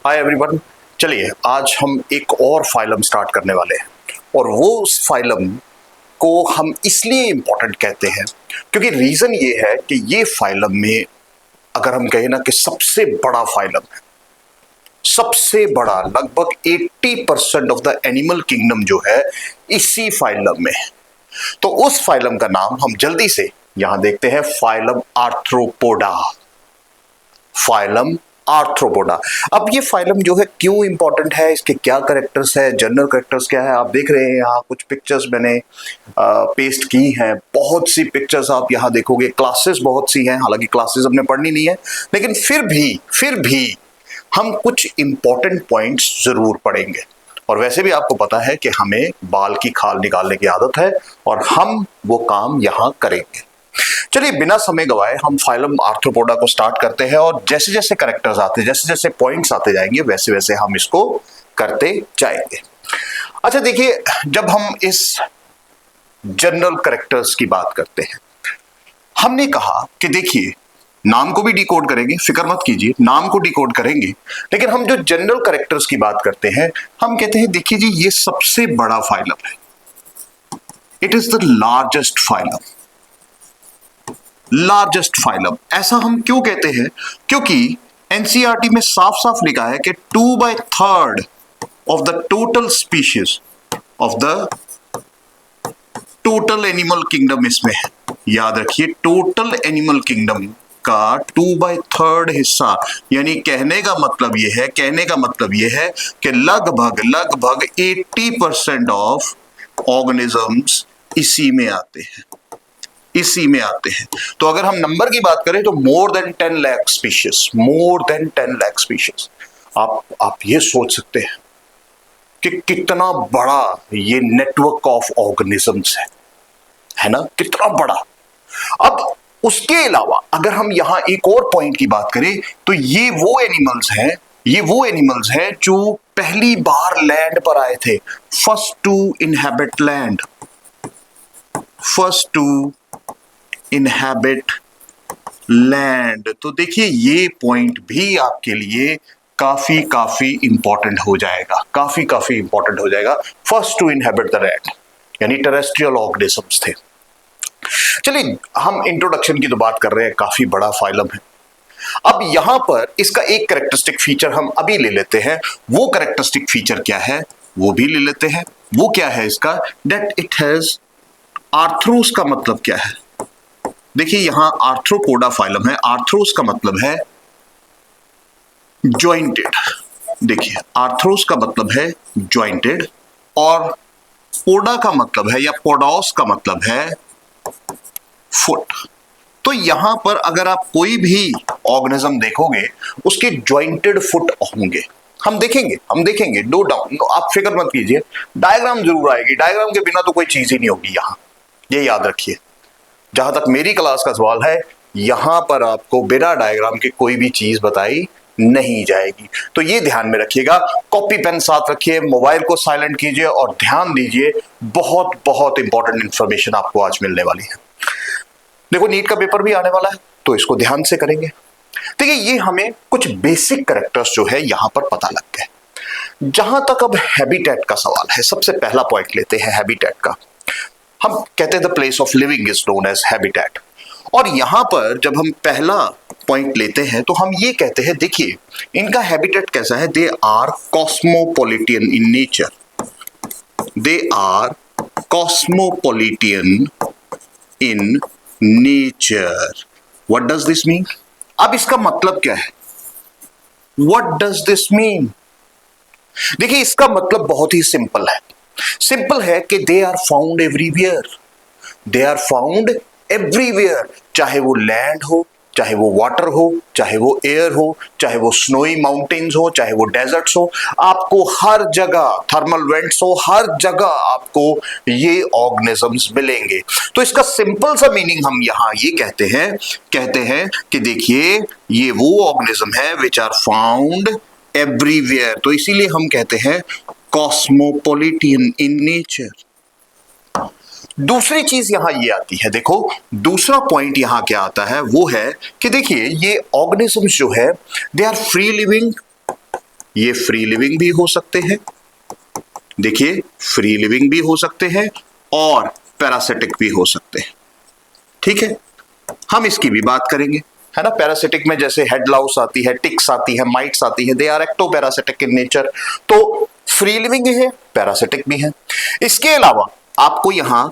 Hi everyone. चलिए आज हम एक और फाइलम स्टार्ट करने वाले हैं और वो उस फाइलम को हम इसलिए इम्पोर्टेंट कहते हैं क्योंकि रीज़न ये है कि ये फाइलम में अगर हम कहें ना कि सबसे बड़ा फाइलम है, सबसे बड़ा लगभग 80% ऑफ द एनिमल किंगडम जो है इसी फाइलम में है। तो उस फाइलम का नाम हम जल्दी से यहां देखते हैं, फाइलम आर्थ्रोपोडा। Phylum arthropoda. अब ये फाइलम जो है क्यों इंपॉर्टेंट है, इसके क्या करेक्टर्स है, जनरल करेक्टर्स क्या है, आप देख रहे हैं यहाँ कुछ पिक्चर्स मैंने पेस्ट की हैं। बहुत सी पिक्चर्स आप यहाँ देखोगे, क्लासेस बहुत सी हैं, हालांकि क्लासेस हमने पढ़नी नहीं है, लेकिन फिर भी हम कुछ इंपॉर्टेंट पॉइंट्स जरूर पढ़ेंगे। और वैसे भी आपको पता है कि हमें बाल की खाल निकालने की आदत है और हम वो काम यहाँ करेंगे। चलिए बिना समय गवाए हम फाइलम आर्थ्रोपोडा को स्टार्ट करते हैं और जैसे जैसे कैरेक्टर्स आते, जैसे जैसे पॉइंट्स आते जाएंगे, वैसे वैसे हम इसको करते जाएंगे। अच्छा देखिए, जब हम इस जनरल कैरेक्टर्स की बात करते हैं, हमने कहा कि देखिए नाम को भी डिकोड करेंगे, फिक्र मत कीजिए, नाम को डिकोड करेंगे, लेकिन हम जो जनरल कैरेक्टर्स की बात करते हैं हम कहते हैं देखिए जी ये सबसे बड़ा फाइलम है, it is the largest phylum. Largest phylum ऐसा हम क्यों कहते हैं? क्योंकि एनसीईआरटी में साफ साफ लिखा है कि 2/3 of the total species of the total animal kingdom इसमें है। याद रखिए, टोटल एनिमल किंगडम का 2/3 हिस्सा, यानी कहने का मतलब यह है कि लगभग 80% ऑफ ऑर्गेनिजम्स इसी में आते हैं। तो अगर हम नंबर की बात करें तो मोर देन 10 लाख स्पीशीज। आप ये सोच सकते हैं कि कितना बड़ा ये नेटवर्क ऑफ ऑर्गेनिजम्स है ना, कितना बड़ा। अब उसके अलावा अगर हम यहां एक और पॉइंट की बात करें तो ये वो एनिमल्स हैं जो पहली बार लैंड पर आए थे, फर्स्ट टू इनहैबिट लैंड। तो देखिए ये पॉइंट भी आपके लिए काफी इंपॉर्टेंट हो जाएगा, first to inhabit the land यानी टेरेस्ट्रियल ऑर्गेनिजम्स थे। चलिए हम इंट्रोडक्शन की तो बात कर रहे हैं, काफी बड़ा फाइलम है। अब यहां पर इसका एक कैरेक्टरिस्टिक फीचर हम अभी ले लेते हैं। वो कैरेक्टरिस्टिक फीचर क्या है वो भी ले लेते हैं। वो क्या है इसका? That it has Arthros. का मतलब क्या है? देखिए यहां आर्थ्रोपोडा फाइलम है, आर्थ्रोस का मतलब है जॉइंटेड। देखिए आर्थ्रोस का मतलब है जॉइंटेड और पोडा का मतलब है, या पोडोस का मतलब है फुट। तो यहां पर अगर आप कोई भी ऑर्गेनिज्म देखोगे उसके जॉइंटेड फुट होंगे। हम देखेंगे नो डाउट, आप फिक्र मत कीजिए, डायग्राम जरूर आएगी, डायग्राम के बिना तो कोई चीज ही नहीं होगी यहां, ये याद रखिए। जहां तक मेरी क्लास का सवाल है, यहां पर आपको बिना डायग्राम के कोई भी चीज बताई नहीं जाएगी, तो ये ध्यान में रखिएगा। कॉपी पेन साथ रखिए, मोबाइल को साइलेंट कीजिए और ध्यान दीजिए, बहुत इंपॉर्टेंट इंफॉर्मेशन आपको आज मिलने वाली है। देखो नीट का पेपर भी आने वाला है तो इसको ध्यान से करेंगे। देखिए ये हमें कुछ बेसिक कैरेक्टर्स जो है यहां पर पता लग गए। जहां तक अब हैबिटेट का सवाल है, सबसे पहला पॉइंट लेते हैं हैबिटेट का। हम कहते हैं the place of living is known as habitat, और यहां पर जब हम पहला पॉइंट लेते हैं तो हम ये कहते हैं देखिए इनका हैबिटेट कैसा है, they are cosmopolitan in nature. They are cosmopolitan in nature. What does this mean? अब इसका मतलब क्या है? What does this mean? देखिए इसका मतलब बहुत ही सिंपल है कि दे आर फाउंड एवरीवेयर, चाहे वो लैंड हो, चाहे वो वाटर हो, चाहे वो एयर हो, चाहे वो स्नोई माउंटेन्स हो, चाहे वो डेजर्ट्स हो, आपको हर जगह, थर्मल वेंट्स हो, हर जगह आपको ये ऑर्गेनिजम्स मिलेंगे। तो इसका सिंपल सा मीनिंग हम यहां ये कहते हैं कि देखिए ये वो ऑर्गेनिज्म है विच आर फाउंड एवरीवेयर। तो इसीलिए हम कहते हैं कॉस्मोपॉलिटियन इन नेचर। दूसरी चीज यहां ये आती है, देखो दूसरा पॉइंट यहां क्या आता है वो है कि देखिए ये ऑर्गेनिजम्स जो है दे आर फ्री लिविंग ये फ्री लिविंग भी हो सकते हैं, देखिए फ्री लिविंग भी हो सकते हैं और पैरासिटिक भी हो सकते हैं। ठीक है, हम इसकी भी बात करेंगे, है ना। पैरासिटिक में जैसे हेड लाउस आती है, टिक्स आती है, माइट्स आती है, they are ectoparasitic in nature. तो फ्री लिविंग है, पैरासिटिक भी है। इसके अलावा आपको यहां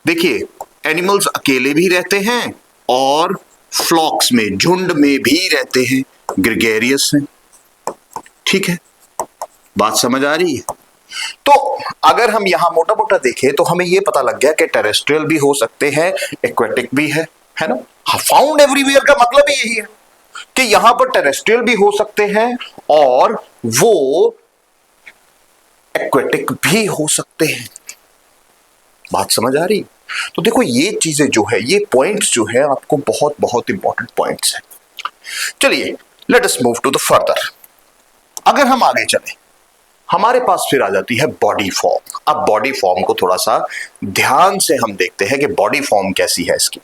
देखिए एनिमल्स अकेले भी रहते हैं और फ्लॉक्स में, झुंड में भी रहते हैं, ग्रेगेरियस हैं। ठीक है, बात समझ आ रही है। तो अगर हम यहां मोटा मोटा देखें तो हमें यह पता लग गया कि टेरेस्ट्रियल भी हो सकते हैं, एक्वेटिक भी है ना। फाउंड एवरीवेयर का मतलब ही यही है कि यहां पर टेरेस्ट्रियल भी हो सकते हैं और वो एक्वेटिक भी हो सकते हैं। बात समझ आ रही। तो देखो ये चीजें जो है, ये पॉइंट्स जो है आपको बहुत बहुत इंपॉर्टेंट पॉइंट्स हैं। चलिए let us move to the further. अगर हम आगे चलें, हमारे पास फिर आ जाती है बॉडी फॉर्म। अब बॉडी फॉर्म को थोड़ा सा ध्यान से हम देखते हैं कि बॉडी फॉर्म कैसी है इसकी।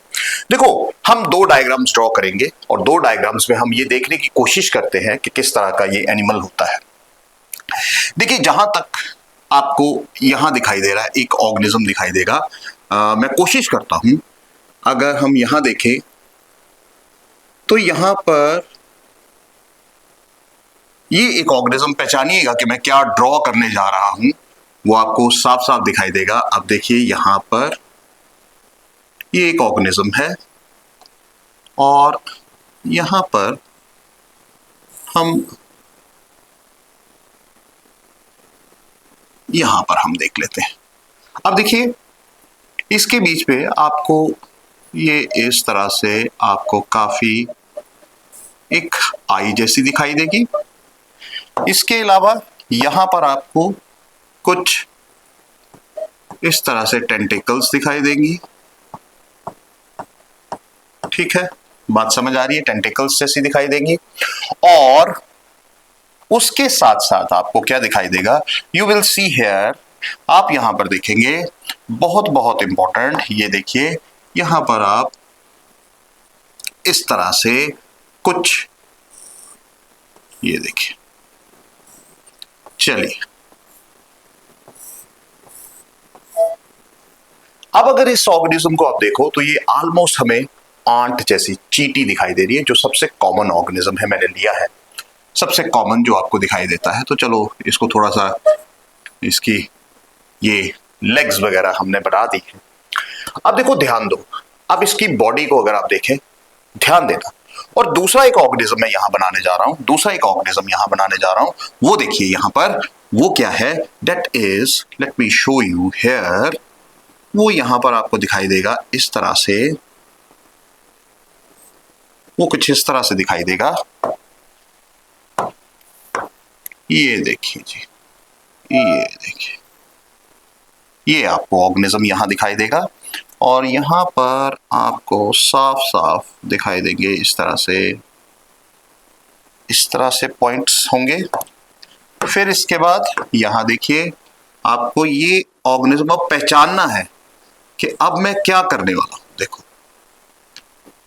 देखो हम दो डायग्राम्स ड्रॉ करेंगे और दो डायग्राम्स में हम ये देखने की कोशिश करते हैं कि किस तरह का ये एनिमल होता है। देखिए जहां तक आपको यहां दिखाई दे रहा है एक ऑर्गेनिज्म दिखाई देगा। मैं कोशिश करता हूं, अगर हम यहां देखें तो यहां पर ये एक ऑर्गेनिज्म, पहचानिएगा कि मैं क्या ड्रॉ करने जा रहा हूं, वो आपको साफ साफ दिखाई देगा। अब देखिए यहां पर ये एक ऑर्गेनिज्म है और यहां पर हम देख लेते हैं। अब देखिए इसके बीच पे आपको ये इस तरह से आपको काफी एक आई जैसी दिखाई देगी। इसके अलावा यहां पर आपको कुछ इस तरह से टेंटिकल्स दिखाई देंगी। ठीक है, बात समझ आ रही है, टेंटिकल्स जैसी दिखाई देंगी। और उसके साथ साथ आपको क्या दिखाई देगा, यू विल सी हेयर, आप यहां पर देखेंगे बहुत बहुत इंपॉर्टेंट, ये देखिए यहां पर आप इस तरह से कुछ, ये देखिए। चलिए अब अगर इस ऑर्गेनिज्म को आप देखो तो ये ऑलमोस्ट हमें आंट जैसी, चींटी दिखाई दे रही है, जो सबसे कॉमन ऑर्गेनिज्म है, मैंने लिया है सबसे कॉमन जो आपको दिखाई देता है। तो चलो इसको थोड़ा सा, इसकी ये लेग्स वगैरह हमने बढ़ा दी है। अब देखो ध्यान दो, अब इसकी बॉडी को अगर आप देखें, ध्यान देना। और दूसरा एक ऑर्गेनिज्म मैं यहां बनाने जा रहा हूं, वो देखिए यहां पर वो क्या है, that is, let me show you here, वो यहां पर आपको दिखाई देगा इस तरह से, वो कुछ इस तरह से दिखाई देगा। ये देखिए जी, ये देखिए, ये आपको ऑर्गेनिज्म यहां दिखाई देगा और यहां पर आपको साफ साफ दिखाई देंगे इस तरह से पॉइंट्स होंगे। फिर इसके बाद यहां देखिए आपको ये ऑर्गेनिज्म अब पहचानना है कि अब मैं क्या करने वाला हूं।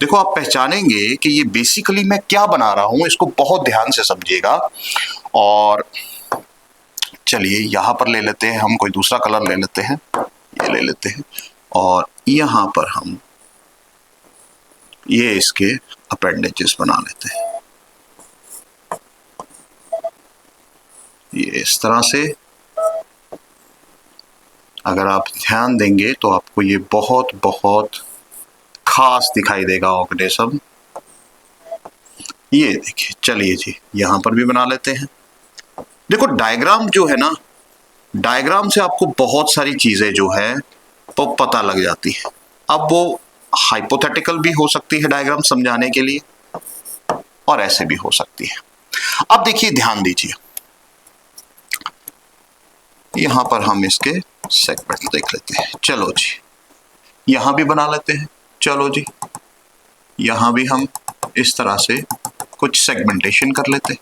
देखो आप पहचानेंगे कि ये बेसिकली मैं क्या बना रहा हूं, इसको बहुत ध्यान से समझिएगा। और चलिए यहां पर ले लेते हैं हम, कोई दूसरा कलर ले लेते हैं, ये ले लेते हैं और यहां पर हम ये इसके अपेंडेजेस बना लेते हैं, ये इस तरह से। अगर आप ध्यान देंगे तो आपको ये बहुत बहुत खास दिखाई देगा ऑर्गेनिज्म। ये देखिए, चलिए जी यहां पर भी बना लेते हैं। देखो डायग्राम जो है ना, डायग्राम से आपको बहुत सारी चीजें जो है वो पता लग जाती है। अब वो हाइपोथेटिकल भी हो सकती है डायग्राम समझाने के लिए और ऐसे भी हो सकती है। अब देखिए ध्यान दीजिए, यहां पर हम इसके सेगमेंट देख लेते हैं। चलो जी यहां भी बना लेते हैं, चलो जी यहां भी हम इस तरह से कुछ सेगमेंटेशन कर लेते हैं।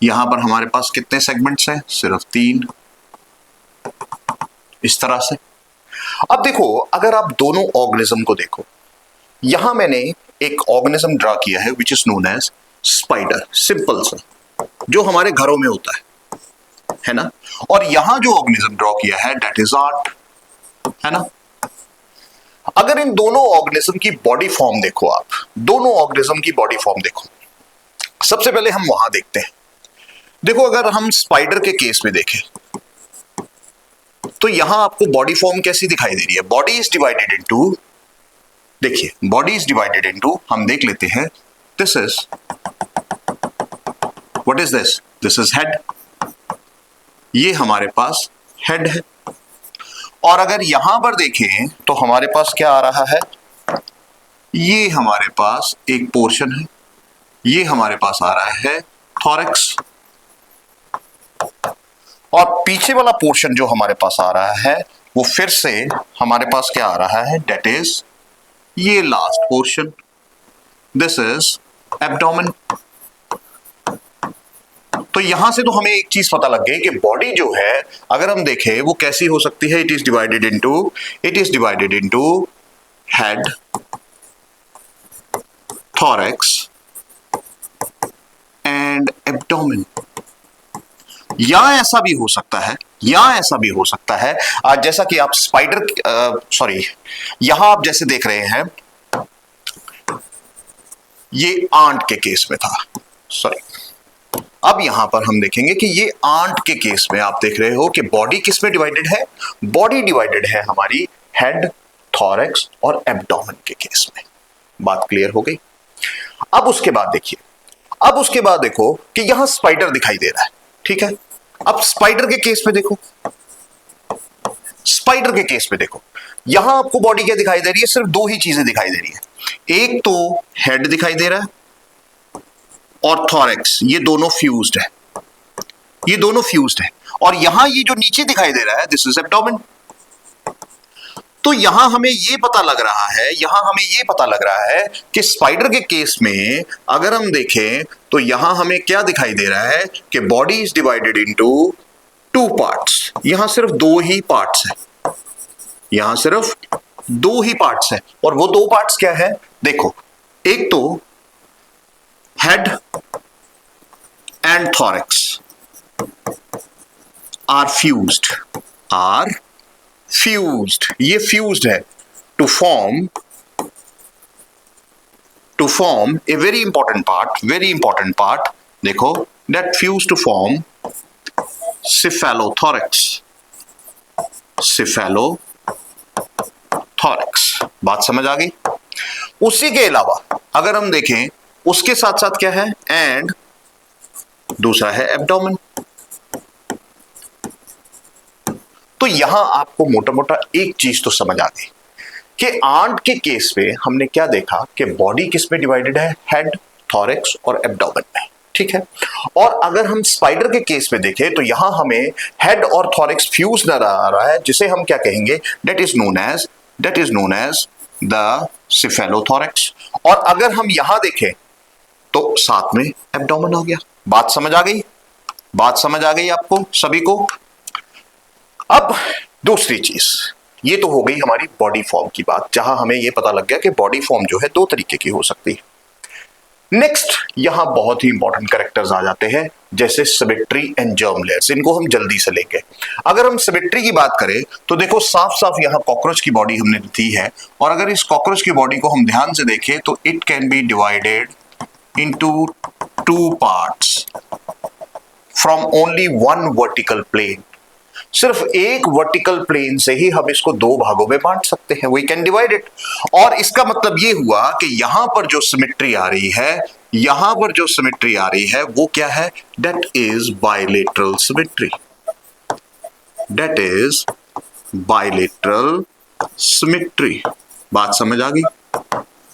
यहां पर हमारे पास कितने सेगमेंट्स हैं, सिर्फ 3, इस तरह से। अब देखो अगर आप दोनों ऑर्गेनिज्म को देखो, यहां मैंने एक ऑर्गेनिज्म ड्रा किया है which is known as spider, simple सा, जो हमारे घरों में होता है ना। और यहां जो ऑर्गेनिज्म ड्रॉ किया है दैट इज आंट, है ना। अगर इन दोनों ऑर्गेनिज्म की बॉडी फॉर्म देखो, आप दोनों ऑर्गेनिज्म की बॉडी फॉर्म देखो, सबसे पहले हम वहां देखते हैं। देखो अगर हम स्पाइडर के केस में देखें तो यहां आपको बॉडी फॉर्म कैसी दिखाई दे रही है? बॉडी इज डिवाइडेड इनटू, देखिए बॉडी इज डिवाइडेड इनटू, हम देख लेते हैं, this is, what is this? This is head, ये हमारे पास हेड है। और अगर यहां पर देखें तो हमारे पास क्या आ रहा है? ये हमारे पास एक पोर्शन है, ये हमारे पास आ रहा है थॉरैक्स, और पीछे वाला पोर्शन जो हमारे पास आ रहा है वो फिर से हमारे पास क्या आ रहा है? दैट इज ये last portion, this is abdomen. तो यहां से तो हमें एक चीज पता लग गई कि बॉडी जो है अगर हम देखें वो कैसी हो सकती है? It is divided into head, thorax and abdomen. या ऐसा भी हो सकता है, या ऐसा भी हो सकता है जैसा कि आप स्पाइडर, सॉरी, यहां आप जैसे देख रहे हैं, ये आंट के केस में था, सॉरी। अब यहां पर हम देखेंगे कि ये आंट के केस में आप देख रहे हो कि बॉडी किस में डिवाइडेड है? बॉडी डिवाइडेड है हमारी हेड, थॉरैक्स और एब्डोमेन के केस में। बात क्लियर हो गई? अब उसके बाद देखिए, अब उसके बाद देखो कि यहां स्पाइडर दिखाई दे रहा है, ठीक है। अब स्पाइडर के केस में देखो, स्पाइडर के केस में देखो, यहां आपको बॉडी क्या दिखाई दे रही है? सिर्फ दो ही चीजें दिखाई दे रही है, एक तो हेड दिखाई दे रहा है और थॉरैक्स, ये दोनों फ्यूज्ड है, ये दोनों फ्यूज्ड है। और यहां ये जो नीचे दिखाई दे रहा है दिस इज एब्डोमेन। तो यहां हमें ये पता लग रहा है, यहां हमें ये पता लग रहा है कि स्पाइडर के केस में अगर हम देखें तो यहां हमें क्या दिखाई दे रहा है कि body is divided into two parts. यहां सिर्फ दो ही पार्ट्स है, यहां सिर्फ दो ही पार्ट्स है। और वो दो पार्ट्स क्या है? देखो, एक तो head and thorax are fused, ये फ्यूज्ड है to form a very important part, देखो, that fuse to form cephalothorax. बात समझ आ गई? उसी के अलावा अगर हम देखें उसके साथ साथ क्या है? एंड दूसरा है एब्डोमेन। तो यहां आपको मोटा मोटा एक चीज तो समझ आ गई कि आंट के केस में हमने क्या देखा कि बॉडी किस में डिवाइडेड है? हेड, थॉरैक्स और एब्डोमेन में, ठीक है। और अगर हम स्पाइडर के केस में देखें तो यहां हमें हेड और थॉरैक्स फ्यूज नजर आ रहा है, जिसे हम क्या कहेंगे? That is known as the cephalothorax. और अगर हम यहां देखें तो साथ में एब्डोमेन आ गया। बात समझ आ गई? बात समझ आ गई आपको सभी को? अब दूसरी चीज, ये तो हो गई हमारी बॉडी फॉर्म की बात, जहां हमें ये पता लग गया कि बॉडी फॉर्म जो है दो तरीके की हो सकती है। नेक्स्ट यहां बहुत ही इंपॉर्टेंट कैरेक्टर्स आ जाते हैं, जैसे सिमेट्री एंड जर्म लेयर्स। इनको हम जल्दी से लेंगे। अगर हम सिमेट्री की बात करें तो देखो, साफ साफ यहां कॉकरोच की बॉडी हमने दी है, और अगर इस कॉकरोच की बॉडी को हम ध्यान से देखें तो it can be divided into two parts from only one vertical plane. सिर्फ एक वर्टिकल प्लेन से ही हम इसको दो भागों में बांट सकते हैं, वी कैन डिवाइड इट। और इसका मतलब ये हुआ कि यहां पर जो सिमेट्री आ रही है, यहां पर जो सिमेट्री आ रही है वो क्या है? That is bilateral symmetry, that is bilateral symmetry. बात समझ आ गई?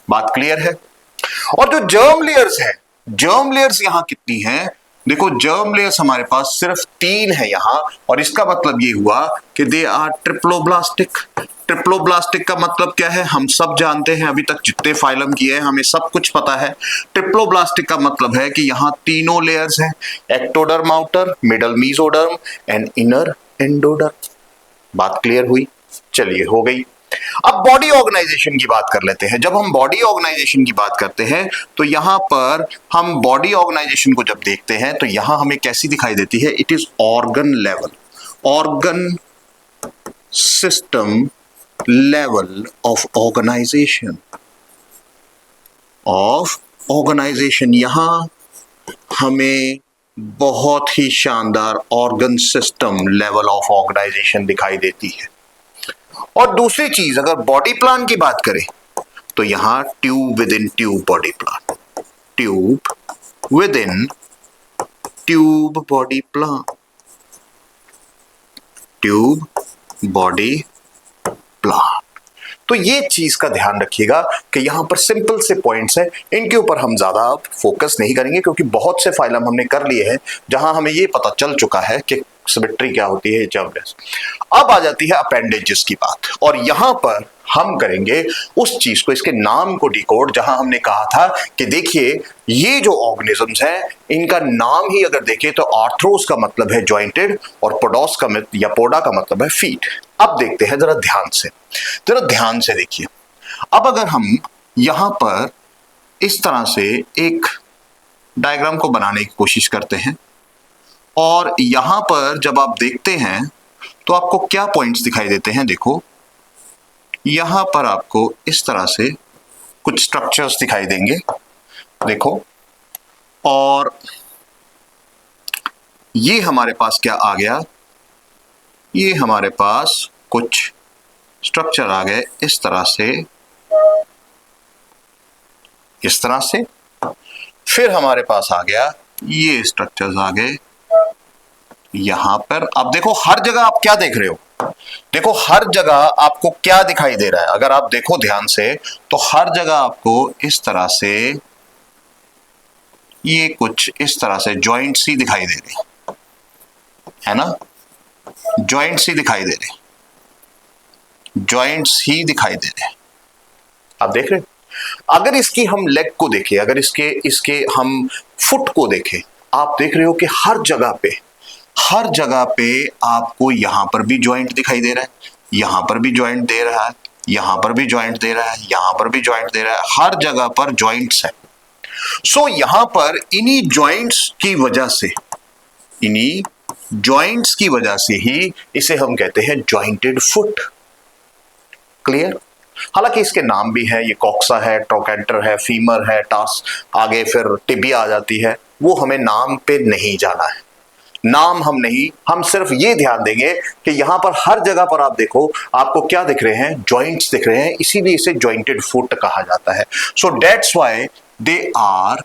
बात क्लियर है? और जो जर्म लेयर्स है, जर्म लेयर्स यहां कितनी हैं? देखो, जर्म लेयर्स हमारे पास सिर्फ 3 है यहां, और इसका मतलब ये हुआ कि दे आर ट्रिप्लोब्लास्टिक। ट्रिप्लोब्लास्टिक का मतलब क्या है? हम सब जानते हैं, अभी तक जितने फाइलम किए हैं हमें सब कुछ पता है। ट्रिप्लोब्लास्टिक का मतलब है कि यहां तीनों लेयर्स हैं, ectoderm outer, middle mesoderm and inner endoderm. बात क्लियर हुई? चलिए, हो गई। अब बॉडी ऑर्गेनाइजेशन की बात कर लेते हैं। जब हम बॉडी ऑर्गेनाइजेशन की बात करते हैं तो यहां पर हम बॉडी ऑर्गेनाइजेशन को जब देखते हैं तो यहां हमें कैसी दिखाई देती है? It is organ level, organ system level of organization, यहां हमें बहुत ही शानदार organ system level of organization दिखाई देती है। और दूसरी चीज, अगर बॉडी प्लान की बात करें तो यहां tube with in tube body plan, tube with in tube body plan, tube body plan. तो ये चीज का ध्यान रखिएगा कि यहां पर सिंपल से पॉइंट्स हैं, इनके ऊपर हम ज्यादा फोकस नहीं करेंगे क्योंकि बहुत से फाइलम हमने कर लिए हैं जहां हमें ये पता चल चुका है कि सिमेट्री क्या होती है, जबरदस्त। अब आ जाती है अपेंडेजेस की बात, और यहां पर हम करेंगे उस चीज को, इसके नाम को डिकोड, जहां हमने कहा था कि देखिए ये जो ऑर्गेनिजम्स हैं इनका नाम ही अगर देखें तो आर्थ्रोस का मतलब है जॉइंटेड और पोडोस का या पोडा का मतलब है फीट। अब देखते हैं जरा ध्यान से देखिए। अब अगर हम यहां पर इस तरह से एक डायग्राम को बनाने की कोशिश करते हैं और यहां पर जब आप देखते हैं तो आपको क्या पॉइंट्स दिखाई देते हैं? देखो यहां पर आपको इस तरह से कुछ स्ट्रक्चर्स दिखाई देंगे, देखो, और ये हमारे पास क्या आ गया? ये हमारे पास कुछ स्ट्रक्चर आ गए इस तरह से, फिर हमारे पास आ गया ये स्ट्रक्चर्स आ गए यहां पर। अब देखो हर जगह आप क्या देख रहे हो? देखो हर जगह आपको क्या दिखाई दे रहा है? अगर आप देखो ध्यान से तो हर जगह आपको इस तरह से, ये कुछ इस तरह से जॉइंट्स ही दिखाई दे रहे है ना, जॉइंट्स ही दिखाई दे रहे, जॉइंट्स ही दिखाई दे रहे। आप देख रहे हो? अगर इसकी हम लेग को देखें, अगर इसके हम फुट को देखें, आप देख रहे हो कि हर जगह पे आपको यहां पर भी जॉइंट दिखाई दे रहा है, यहां पर भी जॉइंट दे रहा है, यहां पर भी जॉइंट दे रहा है, यहां पर भी जॉइंट दे रहा है, हर जगह पर जॉइंट्स है। सो यहां पर इन्हीं जॉइंट्स की वजह से ही इसे हम कहते हैं जॉइंटेड फुट। क्लियर? हालांकि इसके नाम भी है, ये कॉक्सा है, ट्रोकेंटर है, फीमर है, टास, आगे फिर टिबिया आ जाती है, वो हमें नाम पे नहीं जाना है, नाम हम सिर्फ ये ध्यान देंगे कि यहां पर हर जगह पर आप देखो आपको क्या दिख रहे हैं? जॉइंट्स दिख रहे हैं, इसीलिए इसे जॉइंटेड फुट कहा जाता है। So that's why they are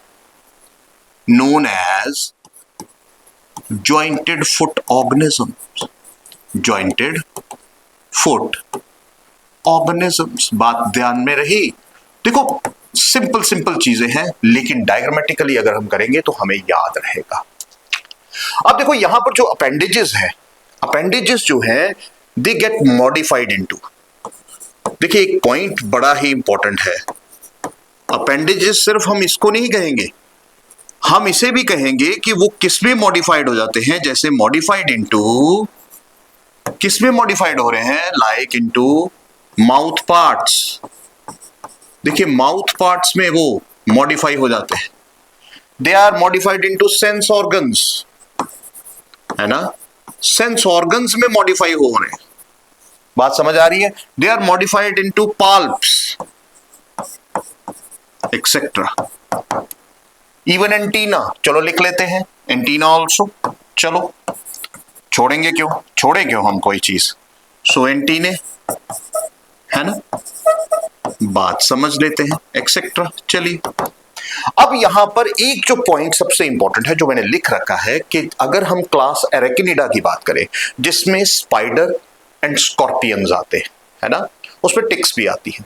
known as jointed foot organisms, jointed foot organisms. बात ध्यान में रही? देखो सिंपल चीजें हैं, लेकिन डायग्रामेटिकली अगर हम करेंगे तो हमें याद रहेगा। अब देखो यहां पर जो अपेंडेजेस है, अपेंडेजेस जो है दे गेट मॉडिफाइड इनटू, देखिए एक पॉइंट बड़ा ही इंपॉर्टेंट है, अपेंडेजेस सिर्फ हम इसको नहीं कहेंगे, हम इसे भी कहेंगे कि वो किस में मॉडिफाइड हो जाते हैं। जैसे मॉडिफाइड इनटू, किस में मॉडिफाइड हो रहे हैं? Like into mouth parts. देखिए माउथ पार्ट्स में वो मॉडिफाई हो जाते हैं, they are modified into sense organs, है ना, सेंस ऑर्गन्स में मॉडिफाई हो रहे हैं। बात समझ आ रही है? They are modified into palps etcetera, even antenna. चलो लिख लेते हैं एंटीना ऑल्सो, चलो छोड़ेंगे क्यों हम कोई चीज। सो एंटीने, है ना, बात समझ लेते हैं एक्सेट्रा। चलिए अब यहां पर एक जो पॉइंट सबसे इंपॉर्टेंट है जो मैंने लिख रखा है कि अगर हम क्लास एरेकिनिडा की बात करें जिसमें स्पाइडर एंड स्कॉर्पियंस आते हैं, है ना, उसमें टिक्स भी आती है,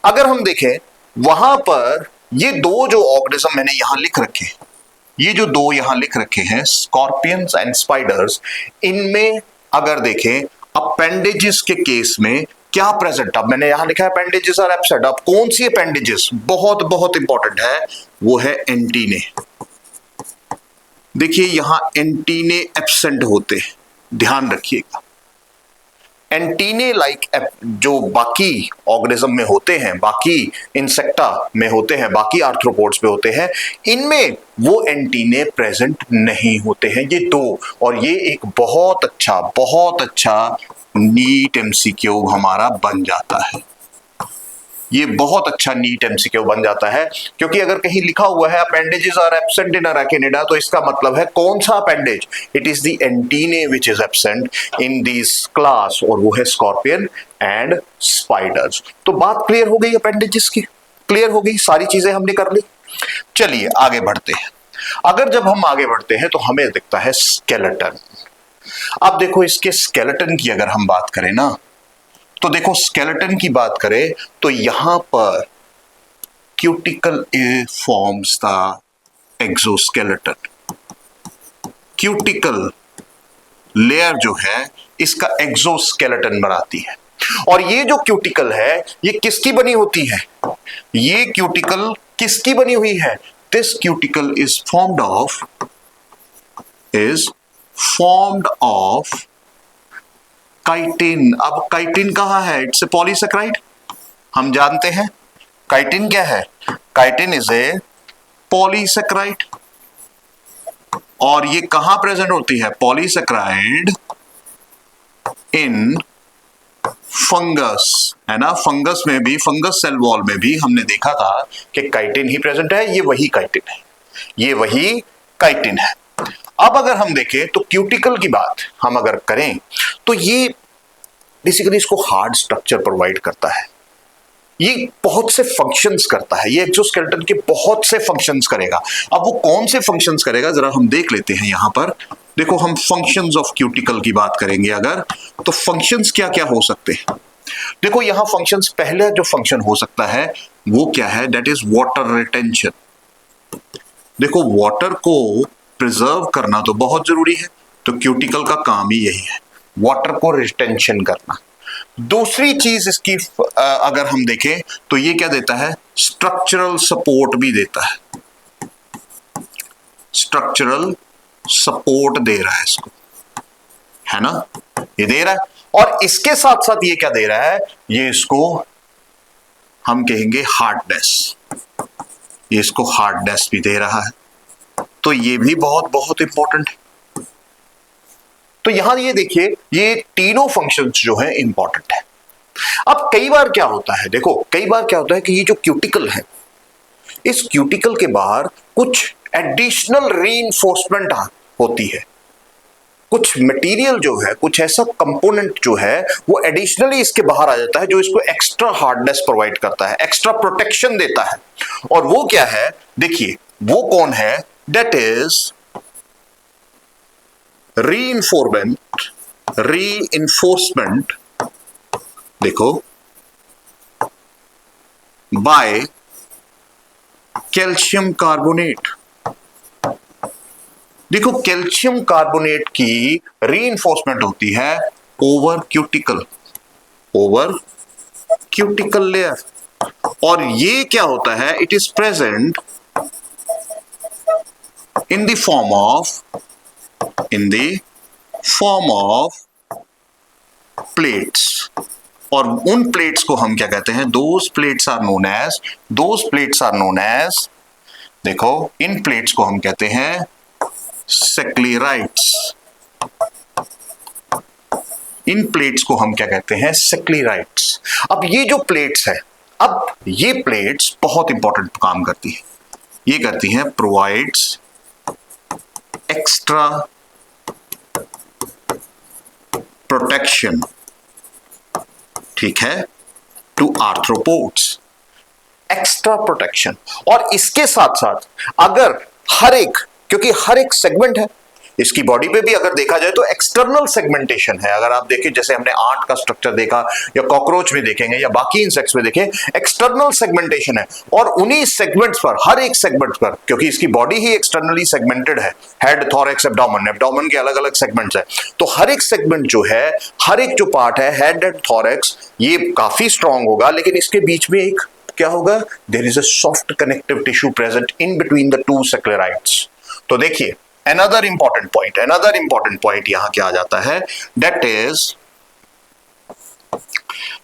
अगर हम देखें वहां पर ये दो जो ऑर्गेनिज्म मैंने यहां लिख रखे हैं, ये जो दो यहां लिख रखे हैं स्कॉर्पियंस एंड स्पाइडर्स, इनमें अगर देखें अपेंडेजेस के केस में क्या प्रेजेंट, अब मैंने यहां लिखा है अपेंडेजेस और एब्सेंट, अब कौन सी अपेंडेजेस बहुत इंपॉर्टेंट है, वो है एंटीने। देखिए यहां एंटीने एब्सेंट होते हैं, ध्यान रखिएगा, एंटीने लाइक जो बाकी ऑर्गेनिज्म में होते हैं, बाकी इंसेक्टा में होते हैं, बाकी आर्थ्रोपोड्स में होते हैं, इनमें वो एंटीने प्रेजेंट नहीं होते हैं, ये दो। और ये एक बहुत अच्छा नीट एमसीक्यू हमारा बन जाता है। ये बहुत अच्छा नीट एमसीक्यू बन जाता है, क्योंकि अगर कहीं लिखा हुआ है अपेंडेजेस आर एब्सेंट इन अराकिनिडा, तो इसका मतलब है कौन सा appendage? It is the antennae which is absent in this class, और वो है स्कॉर्पियन एंड स्पाइडर्स। तो बात क्लियर हो गई अपेंडेजेस की, क्लियर हो गई, सारी चीजें हमने कर ली। चलिए आगे बढ़ते हैं। अगर जब हम आगे बढ़ते हैं तो हमें दिखता है स्केलेटन। अब देखो इसके स्केलेटन की अगर हम बात करें ना, तो देखो स्केलेटन की बात करें तो यहां पर cuticle forms the exoskeleton. Cuticle layer जो है इसका एक्सोस्केलेटन बनाती है। और ये जो क्यूटिकल है ये किसकी बनी होती है? ये क्यूटिकल किसकी बनी हुई है? This cuticle is formed of chitin. अब काइटिन कहां है? इट्स ए पॉलीसेकेराइड, हम जानते हैं। काइटिन क्या है? Chitin is a polysaccharide. और ये कहां प्रेजेंट होती है? पॉलीसेकेराइड इन फंगस, है ना। फंगस में भी, फंगस सेल वॉल में भी हमने देखा था कि काइटिन ही प्रेजेंट है। ये वही काइटिन है, ये वही काइटिन है। अब अगर हम देखें तो क्यूटिकल की बात हम अगर करें तो ये बेसिकली इसको हार्ड स्ट्रक्चर प्रोवाइड करता है। ये बहुत से फंक्शंस करता है, ये एक्सोस्केलेटन के बहुत से फंक्शंस करेगा। अब वो कौन से फंक्शंस करेगा जरा हम देख लेते हैं। यहां पर देखो, हम फंक्शंस ऑफ क्यूटिकल की बात करेंगे अगर, तो फंक्शंस क्या क्या हो सकते हैं। देखो यहां फंक्शंस, पहले जो फंक्शन हो सकता है वो क्या है? That is water retention. देखो वाटर को प्रिजर्व करना तो बहुत जरूरी है, तो क्यूटिकल का काम ही यही है, वाटर को रिटेंशन करना। दूसरी चीज इसकी अगर हम देखें तो ये क्या देता है? स्ट्रक्चरल सपोर्ट भी देता है। स्ट्रक्चरल सपोर्ट दे रहा है इसको, है ना, ये दे रहा है। और इसके साथ साथ ये क्या दे रहा है? ये इसको हम कहेंगे हार्डनेस, ये इसको हार्डनेस भी दे रहा है। तो ये भी बहुत बहुत इंपॉर्टेंट है। तो यहां ये देखिए, ये तीनों फंक्शंस जो है इंपॉर्टेंट है। अब कई बार क्या होता है, देखो कई बार क्या होता है कि ये जो क्यूटिकल है, इस क्यूटिकल के बाहर कुछ एडिशनल रीइंफोर्समेंट होती है। कुछ मटेरियल जो है, कुछ ऐसा कंपोनेंट जो है वो एडिशनली इसके बाहर आ जाता है, जो इसको एक्स्ट्रा हार्डनेस प्रोवाइड करता है, एक्स्ट्रा प्रोटेक्शन देता है। और वो क्या है? देखिए वो कौन है? दैट इज रीइंफोर्समेंट देखो बाय कैल्शियम कार्बोनेट। देखो कैल्शियम कार्बोनेट की रीइंफोर्समेंट होती है ओवर क्यूटिकल लेयर। और ये क्या होता है? It is present in the form of plates। और उन प्लेट्स को हम क्या कहते हैं? those plates are known as देखो इन प्लेट्स को हम कहते हैं सेक्लेराइट्स। इन प्लेट्स को हम क्या कहते हैं? सेक्लेराइट्स। अब ये जो प्लेट्स है, अब ये प्लेट्स बहुत इंपॉर्टेंट काम करती है। ये करती हैं प्रोवाइड्स एक्स्ट्रा प्रोटेक्शन, ठीक है, टू आर्थ्रोपोड्स, एक्स्ट्रा प्रोटेक्शन। और इसके साथ साथ अगर हर एक, क्योंकि हर एक सेगमेंट है इसकी बॉडी पे भी, अगर देखा जाए तो एक्सटर्नल सेगमेंटेशन है। अगर आप देखें, जैसे हमने आंट का स्ट्रक्चर देखा या कॉकरोच में देखेंगे या बाकी इंसेक्ट्स में देखें, एक्सटर्नल सेगमेंटेशन है। और उन्हीं सेगमेंट्स पर, हर एक सेगमेंट पर, क्योंकि इसकी बॉडी ही एक्सटर्नली सेगमेंटेड है, हेड, थॉरैक्स, एब्डोमेन के अलग अलग सेगमेंट्स है, तो हर एक सेगमेंट जो है, हर एक जो पार्ट है, हेड एंड थॉरैक्स, ये काफी स्ट्रांग होगा, लेकिन इसके बीच में एक क्या होगा? There is a soft connective tissue present in between the two sclerites. तो देखिए another important point यहां क्या आ जाता है? that is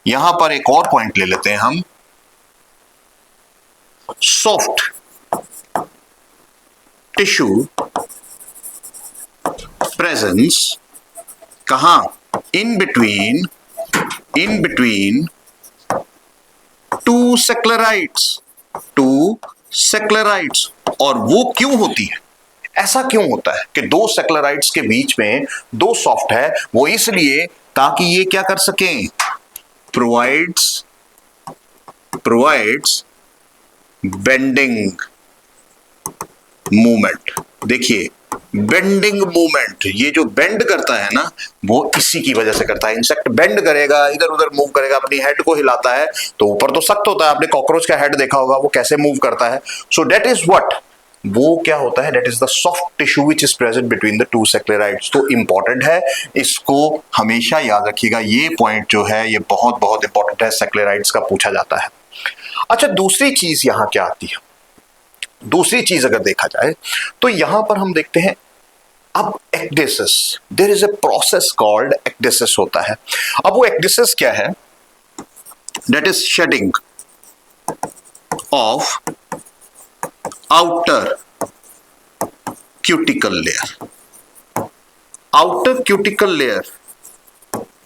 यहां पर एक और पॉइंट ले लेते हैं हम, सॉफ्ट टिश्यू प्रेजेंस कहां, इन बिटवीन टू सेक्लेराइड्स। और वो क्यों होती है, ऐसा क्यों होता है कि दो सेक्लेराइड्स के बीच में दो सॉफ्ट है, वो इसलिए ताकि ये क्या कर सकें, प्रोवाइड्स बेंडिंग मूवमेंट। देखिए बेंडिंग मूवमेंट, ये जो बेंड करता है ना वो इसी की वजह से करता है। इंसेक्ट बेंड करेगा, इधर उधर मूव करेगा, अपनी हेड को हिलाता है तो ऊपर तो सख्त होता है, आपने कॉकरोच का हेड देखा होगा वो कैसे मूव करता है। सो दैट इज व्हाट, वो क्या होता है, that is the soft tissue which is present between the two sclerites. तो इंपॉर्टेंट है, इसको हमेशा याद रखिएगा, ये पॉइंट जो है ये बहुत बहुत इंपॉर्टेंट है, सेक्लेराइड्स का पूछा जाता है। अच्छा दूसरी चीज यहां क्या आती है, दूसरी चीज अगर देखा जाए तो यहां पर हम देखते हैं अब ecdysis, there is a process called ecdysis होता है। अब वो एक्डेसिस क्या है, that is shedding of outer cuticle layer. Outer cuticle layer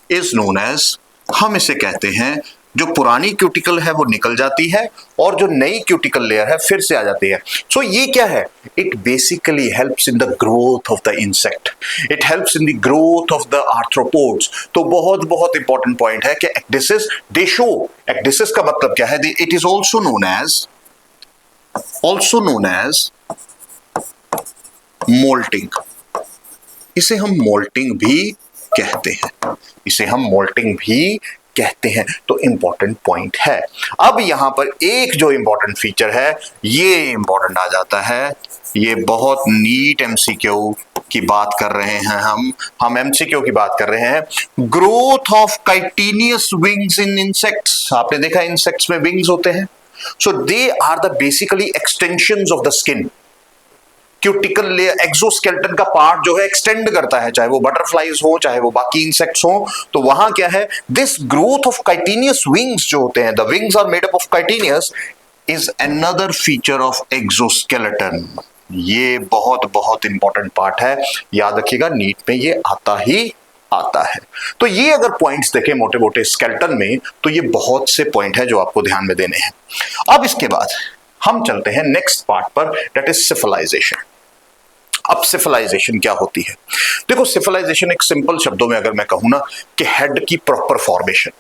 is known as, हम इसे कहते हैं जो पुरानी क्यूटिकल है वो निकल जाती है और जो नई क्यूटिकल लेयर है फिर से आ जाती है। सो ये क्या है, it basically helps in the growth of the insect, it helps in the growth of the arthropods. तो बहुत बहुत इंपॉर्टेंट पॉइंट है कि एक्डेसिस दे शो, एक्डेसिस का मतलब क्या है, it is also known as moulting. इसे हम मोल्टिंग भी कहते हैं, इसे हम मोल्टिंग भी कहते हैं। तो इंपॉर्टेंट पॉइंट है। अब यहां पर एक जो इंपॉर्टेंट फीचर है ये इंपॉर्टेंट आ जाता है, ये बहुत नीट एमसीक्यू की बात कर रहे हैं हम एमसीक्यू की बात कर रहे हैं, growth of chitinous wings in insects. आपने देखा इंसेक्ट्स में विंग्स होते हैं, so they are the basically extensions of the skin. Cuticle layer exoskeleton का पार्ट जो है एक्सटेंड करता है, चाहे वो बटरफ्लाइज हो चाहे वो बाकी इंसेक्ट्स हो। तो वहां क्या है, this growth of chitinous wings जो होते हैं, the wings are made up of chitinous, is another feature of exoskeleton. ये बहुत बहुत इंपॉर्टेंट पार्ट है, याद रखिएगा नीट में ये आता ही आता है। तो ये अगर पॉइंट्स देखें मोटे मोटे स्केलेटन में तो ये बहुत से पॉइंट है जो आपको ध्यान में देने हैं। अब इसके बाद हम चलते हैं नेक्स्ट पार्ट पर, दैट इज सिफिलाइजेशन। अब सिफिलाइजेशन क्या होती है, देखो सिफिलाइजेशन एक सिंपल शब्दों में अगर मैं कहूं ना कि हेड की प्रॉपर फॉर्मेशन,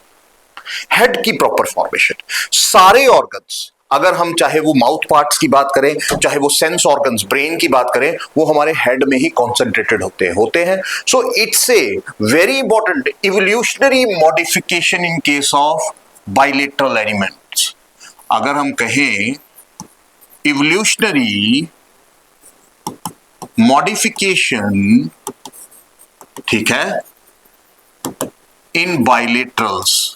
हेड की प्रॉपर फॉर्मेशन। सारे ऑर्गन्स, अगर हम चाहे वो माउथ पार्ट्स की बात करें चाहे वो सेंस ऑर्गन्स ब्रेन की बात करें, वो हमारे हेड में ही कॉन्सेंट्रेटेड होते हैं। So it's a very important evolutionary modification in case of bilateral elements. अगर हम कहें इवोल्यूशनरी मॉडिफिकेशन, ठीक है, इन बाइलेटरल्स,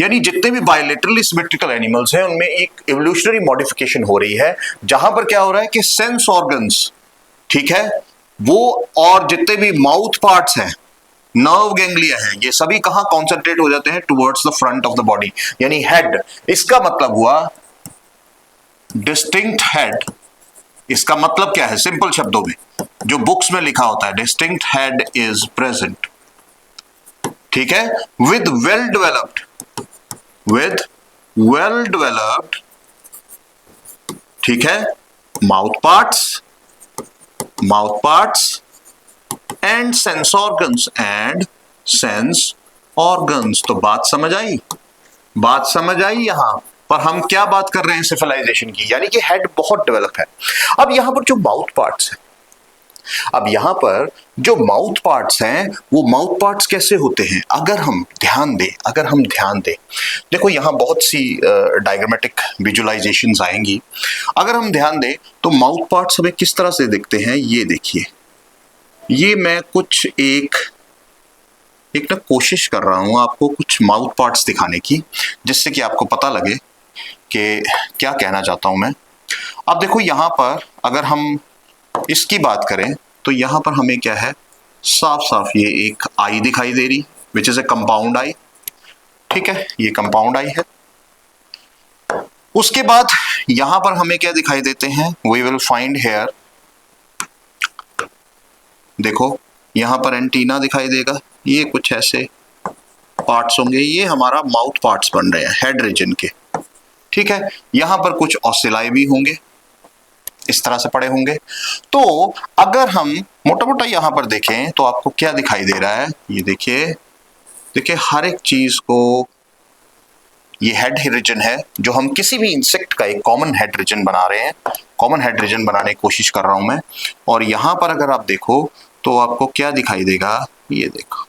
यानी जितने भी बायलेटरली सिमेट्रिकल एनिमल्स हैं उनमें एक इवोल्यूशनरी मॉडिफिकेशन हो रही है, जहां पर क्या हो रहा है कि सेंस ऑर्गन्स, ठीक है, वो और जितने भी माउथ पार्ट्स हैं, नर्व गैंग्लिया है, ये सभी कहां कॉन्सेंट्रेट हो जाते हैं, towards the front of the body, यानी हेड। इसका मतलब हुआ डिस्टिंक्ट हेड। इसका मतलब क्या है, सिंपल शब्दों में जो बुक्स में लिखा होता है, डिस्टिंक्ट हेड इज प्रेजेंट, ठीक है, विद वेल डेवलप्ड, ठीक है, mouth parts and sense organs. तो बात समझ आई यहां पर हम क्या बात कर रहे हैं सिफिलाइजेशन की, यानी कि हेड बहुत डेवलप है। अब यहां पर जो माउथ पार्ट्स हैं, अब यहां पर जो माउथ पार्ट्स हैं वो माउथ पार्ट्स कैसे होते हैं, अगर हम ध्यान दें, देखो यहां बहुत सी डायग्रामेटिक विजुअलाइजेशंस आएंगी। अगर हम ध्यान दें तो माउथ पार्ट्स हमें किस तरह से दिखते हैं, ये देखिए, ये मैं कुछ एक ना कोशिश कर रहा हूं आपको कुछ माउथ पार्ट्स दिखाने की, जिससे कि आपको पता लगे कि क्या कहना चाहता हूं मैं। अब देखो यहां पर अगर हम इसकी बात करें तो यहां पर हमें क्या है, साफ साफ ये एक आई दिखाई दे रही, विच इज ए कंपाउंड आई। ठीक है, ये कंपाउंड आई है। उसके बाद यहां पर हमें क्या दिखाई देते हैं, वी विल फाइंड हेयर, देखो यहां पर एंटीना दिखाई देगा, ये कुछ ऐसे पार्ट्स होंगे, ये हमारा माउथ पार्ट्स बन रहे हैं हेड रीजन के। ठीक है, यहां पर कुछ ऑसिलाई भी होंगे, इस तरह से पड़े होंगे। तो अगर हम मोटा मोटा यहां पर देखें तो आपको क्या दिखाई दे रहा है, ये देखिए, देखिए हर एक चीज को, ये हेड रीजन है जो हम किसी भी इंसेक्ट का एक कॉमन हेड रीजन बना रहे हैं, कॉमन हेड रीजन बनाने की कोशिश कर रहा हूं मैं। और यहां पर अगर आप देखो तो आपको क्या दिखाई देगा, ये देखो,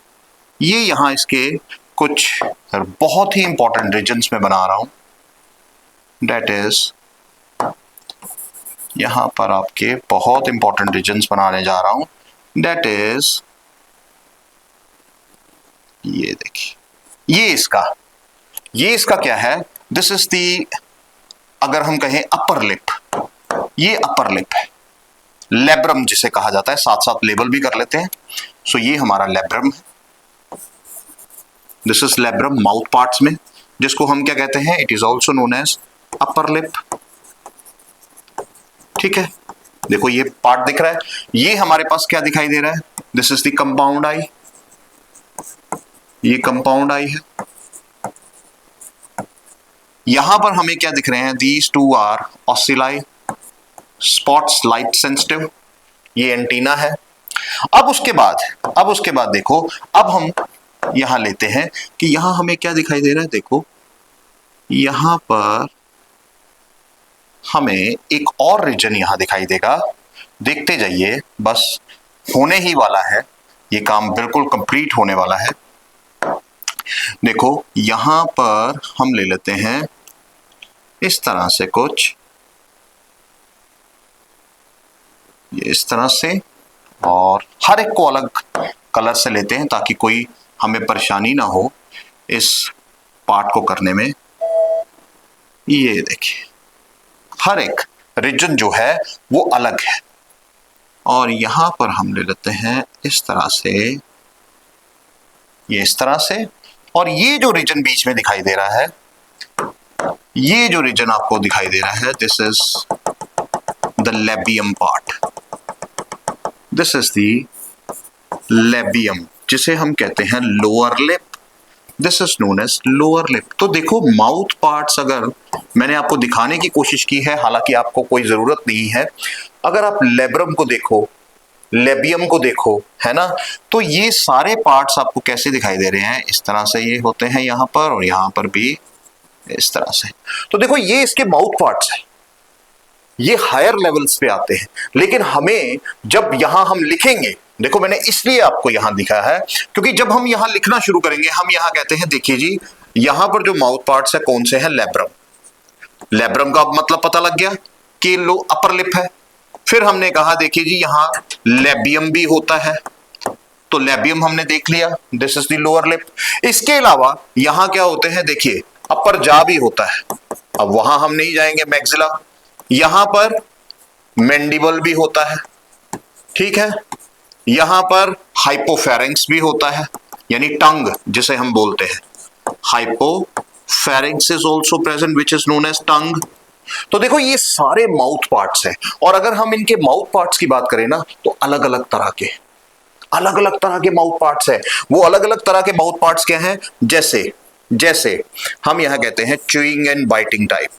ये यहां इसके कुछ बहुत ही इंपॉर्टेंट रीजन्स में बना रहा हूं, डेट इज, यहां पर आपके बहुत इंपॉर्टेंट रीजन्स बनाने जा रहा हूं, डेट इज, ये देखिए, ये इसका क्या है, दिस इज दी, अगर हम कहें अपर लिप, ये अपर लिप है, लेब्रम जिसे कहा जाता है, साथ साथ लेबल भी कर लेते हैं। सो ये हमारा लेब्रम है, this is labrum mouth parts में, जिसको हम क्या कहते हैं, it is also known as upper lip. ठीक है, देखो ये पार्ट दिख रहा है, ये हमारे पास क्या दिखाई दे रहा है, दिस इज द कंपाउंड आई, ये कंपाउंड आई है। यहां पर हमें क्या दिख रहे हैं, these two are ocelli, spots light sensitive, ये एंटीना है। अब उसके बाद देखो, अब हम यहां लेते हैं कि यहां हमें क्या दिखाई दे रहा है, देखो यहां पर हमें एक और रीजन यहां दिखाई देगा, देखते जाइए, बस होने ही वाला है, ये काम बिल्कुल कंप्लीट होने वाला है। देखो यहां पर हम ले लेते हैं इस तरह से कुछ, ये इस तरह से, और हर एक को अलग कलर से लेते हैं ताकि कोई हमें परेशानी ना हो इस पार्ट को करने में। ये देखिए हर एक रीजन जो है वो अलग है, और यहां पर हम ले लेते हैं इस तरह से, ये इस तरह से, और ये जो रीजन बीच में दिखाई दे रहा है, ये जो रीजन आपको दिखाई दे रहा है, this is the labium part, this is the labium, जिसे हम कहते हैं lower lip, this is known as lower lip. तो देखो माउथ पार्ट्स अगर मैंने आपको दिखाने की कोशिश की है, हालांकि आपको कोई जरूरत नहीं है, अगर आप लेब्रम को देखो, लेबियम को देखो, है ना, तो ये सारे पार्ट्स आपको कैसे दिखाई दे रहे हैं, इस तरह से ये होते हैं यहां पर, और यहां पर भी इस तरह से। तो देखो ये इसके माउथ पार्ट्स हैं, ये हायर लेवल्स पे आते हैं, लेकिन हमें जब यहां हम लिखेंगे, देखो मैंने इसलिए आपको यहां दिखा है क्योंकि जब हम यहां लिखना शुरू करेंगे, हम यहां कहते हैं, देखिए जी, यहां पर जो माउथ पार्ट्स है कौन से हैं, लेब्रम, लेब्रम का मतलब पता लग गया कि लो अपर लिप है। फिर हमने कहा देखिए जी यहां लेबियम भी होता है, तो लेबियम हमने देख लिया, this is the lower lip. इसके अलावा यहां क्या होते हैं, देखिए अपर जा भी होता है, अब वहां हम नहीं जाएंगे, मैक्सिला, यहां पर मैंडिबल भी होता है, ठीक है, यहां पर हाइपोफेरिंक्स भी होता है, यानी टंग जिसे हम बोलते हैं, hypopharynx is also present which is known as tongue. तो देखो ये सारे माउथ पार्ट्स हैं, और अगर हम इनके माउथ पार्ट्स की बात करें ना, तो अलग अलग तरह के माउथ पार्ट्स हैं। वो अलग अलग तरह के माउथ पार्ट्स क्या हैं, जैसे हम यहां कहते हैं chewing and biting type,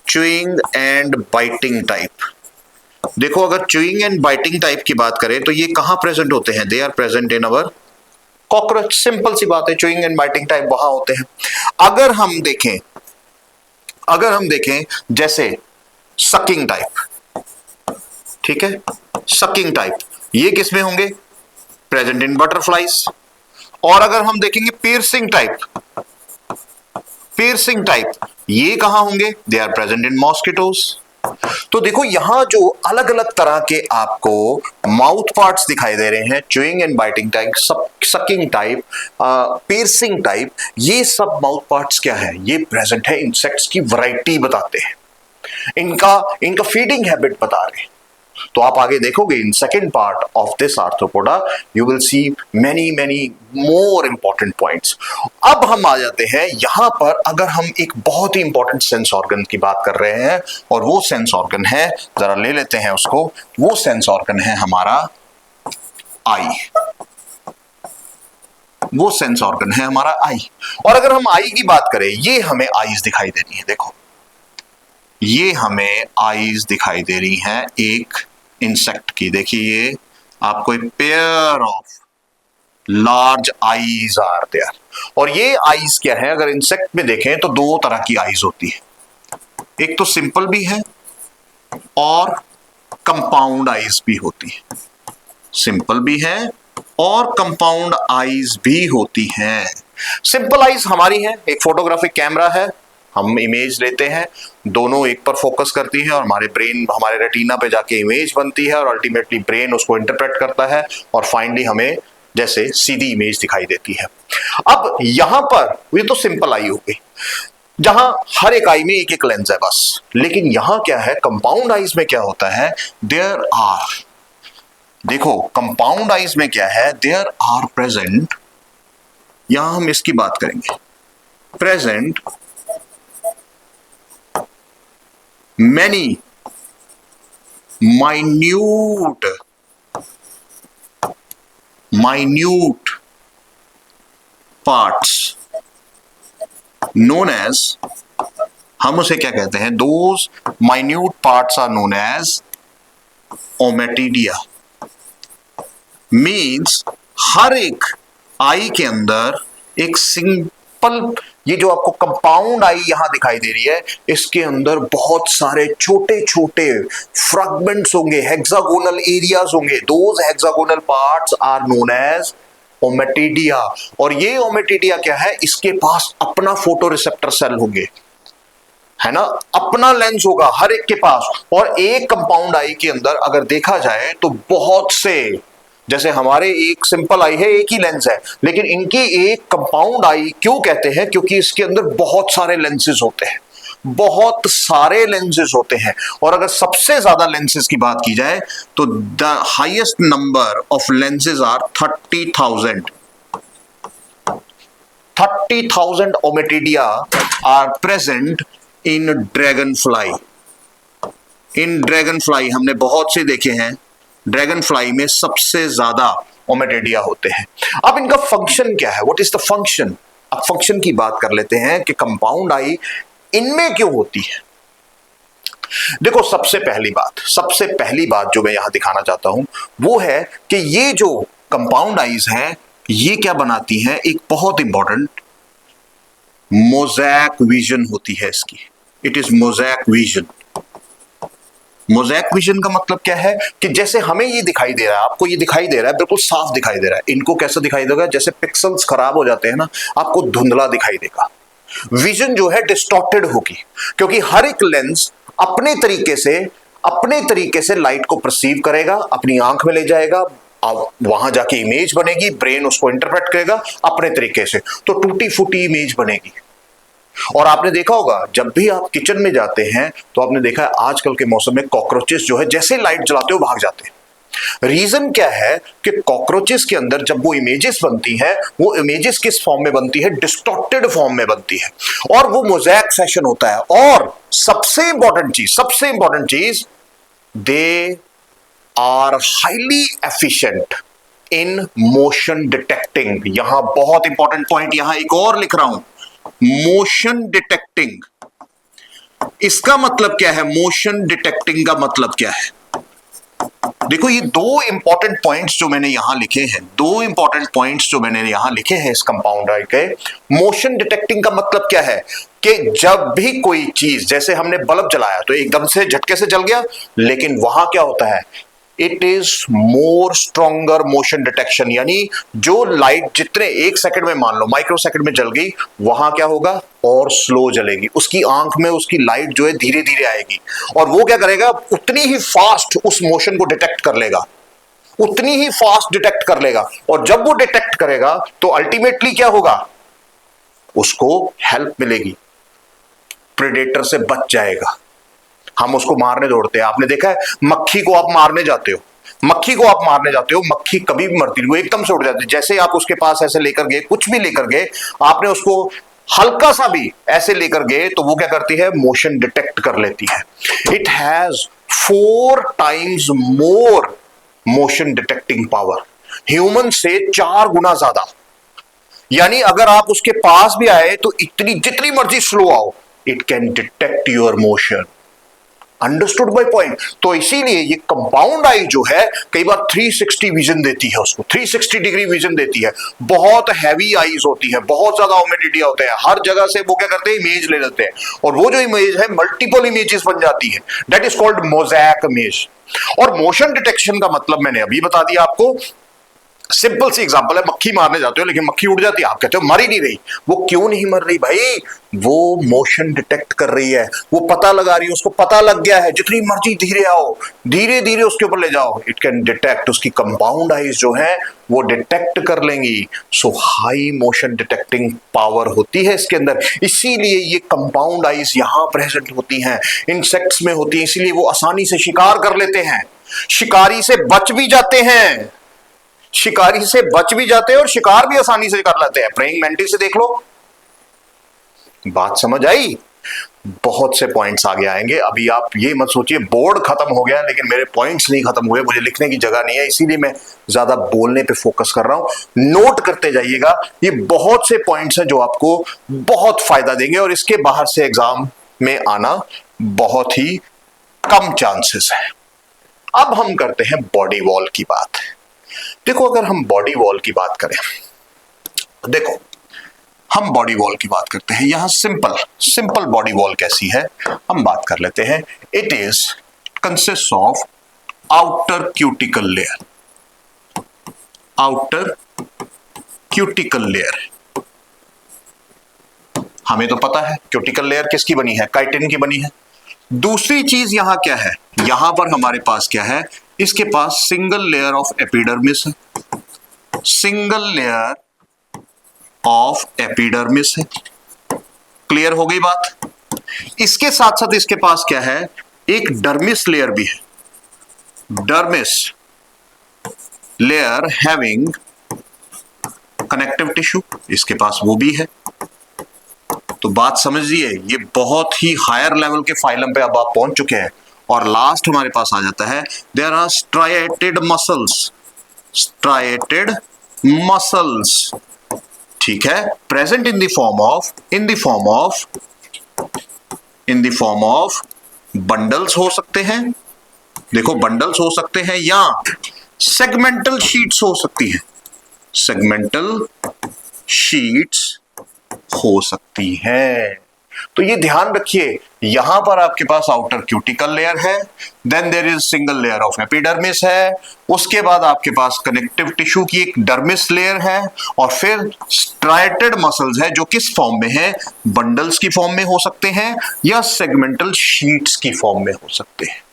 chewing and biting type. देखो अगर च्यूइंग एंड बाइटिंग टाइप की बात करें तो ये कहां प्रेजेंट होते हैं, they are present in our cockroach, simple सी बात है, च्यूइंग एंड बाइटिंग टाइप वहां होते हैं। अगर हम देखें जैसे सकिंग टाइप, ठीक है, सकिंग टाइप ये किसमें होंगे, प्रेजेंट इन बटरफ्लाइज। और अगर हम देखेंगे पियर्सिंग टाइप ये कहां होंगे, they are present in mosquitoes. तो देखो यहां जो अलग अलग तरह के आपको माउथ पार्ट्स दिखाई दे रहे हैं, chewing and biting type, sucking type, piercing type, ये सब माउथ पार्ट्स क्या है, ये प्रेजेंट है, इंसेक्ट्स की वैरायटी बताते हैं, इनका फीडिंग हैबिट बता रहे हैं। तो आप आगे देखोगे in second part of this arthropoda you will see many many more important points. अब हम आ जाते हैं यहां पर, अगर हम एक बहुत ही इंपॉर्टेंट सेंस ऑर्गन की बात कर रहे हैं, और वो सेंस ऑर्गन है, जरा ले लेते हैं उसको, वो सेंस ऑर्गन है हमारा आई। वो सेंस ऑर्गन है हमारा आई। और अगर हम आई की बात करें, ये हमें आईज दिखाई दे रही है, देखो ये हमें आईज दिखाई दे रही हैं एक इंसेक्ट की। देखिए ये आपको एक pair of large eyes are there. और ये आईज क्या है, अगर इंसेक्ट में देखें तो दो तरह की आईज होती है, एक तो सिंपल भी है और कंपाउंड आईज भी होती है। सिंपल भी है और कंपाउंड आईज भी होती हैं। सिंपल आईज हमारी है, एक फोटोग्राफिक कैमरा है, हम इमेज लेते हैं, दोनों एक पर फोकस करती है और हमारे ब्रेन, हमारे रेटिना पे जाके इमेज बनती है और अल्टीमेटली ब्रेन उसको इंटरप्रेट करता है और फाइनली हमें जैसे सीधी इमेज दिखाई देती है। अब यहां पर ये तो सिंपल आई हो गई, जहां हर एक आई में एक एक लेंस है बस। लेकिन यहां क्या है, कंपाउंड आईज में क्या होता है, देयर आर, देखो कंपाउंड आईज में क्या है, देयर आर प्रेजेंट, यहां हम इसकी बात करेंगे, present many minute parts known as, हम उसे क्या कहते हैं, those minute parts are known as ommatidia। Means हर एक आई के अंदर एक सिंपल, ये जो आपको कंपाउंड आई यहां दिखाई दे रही है, इसके अंदर बहुत सारे छोटे छोटे फ्रैगमेंट्स होंगे, हेक्सागोनल एरियाज होंगे। Those hexagonal parts are known as ommatidia. और ये ओमेटिडिया क्या है, इसके पास अपना फोटो रिसेप्टर सेल होंगे, है ना, अपना लेंस होगा हर एक के पास। और एक कंपाउंड आई के अंदर अगर देखा जाए तो बहुत से, जैसे हमारे एक सिंपल आई है, एक ही लेंस है, लेकिन इनकी एक कंपाउंड आई क्यों कहते हैं, क्योंकि इसके अंदर बहुत सारे लेंसेज होते हैं, बहुत सारे लेंसेज होते हैं। और अगर सबसे ज्यादा लेंसेज की बात की जाए तो the highest number of lenses are 30,000। 30,000 ommatidia are present in dragonfly. इन ड्रैगन फ्लाई हमने बहुत से देखे हैं, ड्रैगन फ्लाई में सबसे ज्यादा ओमेटिडिया होते हैं। अब इनका फंक्शन क्या है, व्हाट इज द फंक्शन। अब फंक्शन की बात कर लेते हैं कि कंपाउंड आई इनमें क्यों होती है। देखो सबसे पहली बात जो मैं यहां दिखाना चाहता हूं वो है कि ये जो कंपाउंड आईज हैं ये क्या बनाती हैं, एक बहुत इंपॉर्टेंट मोज़ैक विजन होती है इसकी। It is mosaic vision. Mosaic vision का मतलब क्या है कि जैसे हमें ये दिखाई दे रहा है, आपको ये दिखाई दे रहा है, बिल्कुल साफ दिखाई दे रहा है। इनको कैसा दिखाई देगा, जैसे पिक्सल्स खराब हो जाते हैं ना, आपको धुंधला दिखाई देगा। विजन जो है डिस्टॉर्टेड होगी, क्योंकि हर एक लेंस अपने तरीके से लाइट को परसीव करेगा, अपनी आंख में ले जाएगा, वहां जाके इमेज बनेगी, ब्रेन उसको इंटरप्रेट करेगा अपने तरीके से, तो टूटी फूटी इमेज बनेगी। और आपने देखा होगा जब भी आप किचन में जाते हैं तो आपने देखा है आजकल के मौसम में कॉकरोचेस जो है जैसे लाइट जलाते हो भाग जाते हैं। रीजन क्या है कि कॉकरोचेस के अंदर जब वो इमेजेस बनती हैं, वो इमेजेस किस फॉर्म में बनती है, डिस्टॉर्टेड फॉर्म में बनती है, और वो मोज़ैक फैशन होता है। और सबसे इंपॉर्टेंट चीज they are highly efficient in motion detecting. यहां बहुत इंपॉर्टेंट पॉइंट यहां एक और लिख रहा हूं, मोशन डिटेक्टिंग। इसका मतलब क्या है, मोशन डिटेक्टिंग का मतलब क्या है। देखो ये दो इंपॉर्टेंट पॉइंट्स जो मैंने यहां लिखे हैं, इस कंपाउंड आई के। मोशन डिटेक्टिंग का मतलब क्या है कि जब भी कोई चीज, जैसे हमने बल्ब जलाया तो एकदम से झटके से जल गया, लेकिन वहां क्या होता है, it is more stronger motion detection. यानी जो लाइट जितने एक सेकंड में, मान लो माइक्रो सेकंड में जल गई, वहां क्या होगा, और स्लो जलेगी। उसकी आंख में उसकी लाइट जो है धीरे धीरे आएगी, और वो क्या करेगा, उतनी ही फास्ट उस मोशन को डिटेक्ट कर लेगा, और जब वो डिटेक्ट करेगा तो अल्टीमेटली क्या होगा, उसको हेल्प मिलेगी, प्रेडेटर से बच जाएगा। हम उसको मारने दौड़ते हैं। आपने देखा है मक्खी को आप मारने जाते हो, मक्खी को आप मारने जाते हो, मक्खी कभी भी मरती नहीं, वो एकदम से उड़ जाती है। जैसे ही आप उसके पास ऐसे लेकर गए, कुछ भी लेकर गए, आपने उसको हल्का सा भी ऐसे लेकर गए, तो वो क्या करती है, मोशन डिटेक्ट कर लेती है। It has 4 times more motion detecting power, human से 4 गुना ज्यादा। यानी अगर आप उसके पास भी आए तो इतनी जितनी मर्जी स्लो आओ, it can detect your motion. Understood my point? तो इसीलिए ये कंपाउंड आई जो है कई बार 360 विजन देती है, उसको 360 डिग्री विजन देती है। बहुत हैवी आईज होती है, बहुत ज्यादा ह्यूमिडिटी होते हैं, हर जगह से वो क्या करते हैं, इमेज ले लेते हैं, और वो जो इमेज है मल्टीपल इमेजेस बन जाती है। That is called mosaic image. और मोशन डिटेक्शन का मतलब मैंने अभी बता दिया आपको। सिंपल सी एग्जांपल है, मक्खी मारने जाते हो लेकिन मक्खी उड़ जाती है, आप कहते हो मर ही नहीं रही। वो क्यों नहीं मर रही भाई? वो मोशन डिटेक्ट कर रही है, वो पता लगा रही है, उसको पता लग गया है जितनी मर्जी धीरे आओ, धीरे धीरे उसके ऊपर ले जाओ, इट कैन डिटेक्ट। उसकी कंपाउंड आईज जो है वो डिटेक्ट कर लेंगी। सो हाई मोशन डिटेक्टिंग पावर होती है इसके अंदर, इसीलिए ये कंपाउंड आईज यहां प्रेजेंट होती हैं, इंसेक्ट्स में होती हैं, इसीलिए वो आसानी से शिकार कर लेते हैं, शिकारी से बच भी जाते हैं, शिकारी से बच भी जाते हैं और शिकार भी आसानी से कर लेते हैं। प्रेइंग मैंटिस से देख लो। बात समझ आई? बहुत से पॉइंट्स आगे आएंगे। अभी आप ये मत सोचिए बोर्ड खत्म हो गया लेकिन मेरे पॉइंट्स नहीं खत्म हुए, मुझे लिखने की जगह नहीं है, इसीलिए मैं ज्यादा बोलने पे फोकस कर रहा हूं। नोट करते जाइएगा, ये बहुत से पॉइंट्स हैं जो आपको बहुत फायदा देंगे और इसके बाहर से एग्जाम में आना बहुत ही कम चांसेस है। अब हम करते हैं बॉडी वॉल की बात। देखो, अगर हम बॉडी वॉल की बात करें, देखो हम बॉडी वॉल की बात करते हैं, यहां सिंपल बॉडी वॉल कैसी है हम बात कर लेते हैं। It is consist of outer cuticle layer, outer cuticle layer. हमें तो पता है क्यूटिकल लेयर किसकी बनी है, काइटिन की बनी है। दूसरी चीज यहां क्या है, यहां पर हमारे पास क्या है, इसके पास सिंगल लेयर ऑफ एपिडर्मिस है, सिंगल लेयर ऑफ एपिडर्मिस है। क्लियर हो गई बात? इसके साथ साथ इसके पास क्या है, एक डर्मिस लेयर भी है, dermis layer having connective tissue, इसके पास वो भी है। तो बात समझिए, ये बहुत ही हायर लेवल के फाइलम पे अब आप पहुंच चुके हैं। और लास्ट हमारे पास आ जाता है, there are striated muscles, striated muscles, ठीक है, present in the form of bundles हो सकते हैं, देखो बंडल्स हो सकते हैं, या सेगमेंटल शीट्स हो सकती हैं, सेगमेंटल शीट्स हो सकती है। तो ये ध्यान रखिए, यहां पर आपके पास आउटर क्यूटिकल लेयर है, then there is single layer of epidermis है, उसके बाद आपके पास कनेक्टिव टिश्यू की एक डर्मिस लेयर है, और फिर स्ट्राइएटेड मसल्स है जो किस फॉर्म में है, बंडल्स की फॉर्म में हो सकते हैं या सेगमेंटल शीट्स की फॉर्म में हो सकते हैं।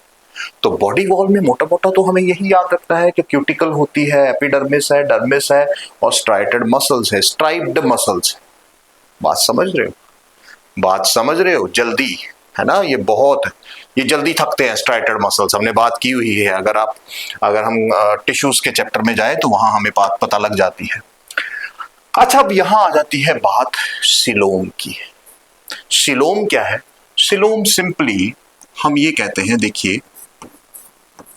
तो बॉडी वॉल में मोटा मोटा तो हमें यही याद रखना है कि क्यूटिकल होती है, एपिडर्मिस है, डर्मिस है और स्ट्राइएटेड मसल्स है, स्ट्राइप्ड मसल्स। बात समझ रहे हो? बात समझ रहे हो? जल्दी है ना, ये जल्दी थकते हैं स्ट्राइएटेड मसल्स, हमने बात की हुई है। अगर हम टिश्यूज के चैप्टर में जाए तो वहां हमें बात पता लग जाती है। अच्छा, अब यहां आ जाती है बात सिलोम की। सिलोम क्या है? सिलोम सिंपली हम ये कहते हैं, देखिए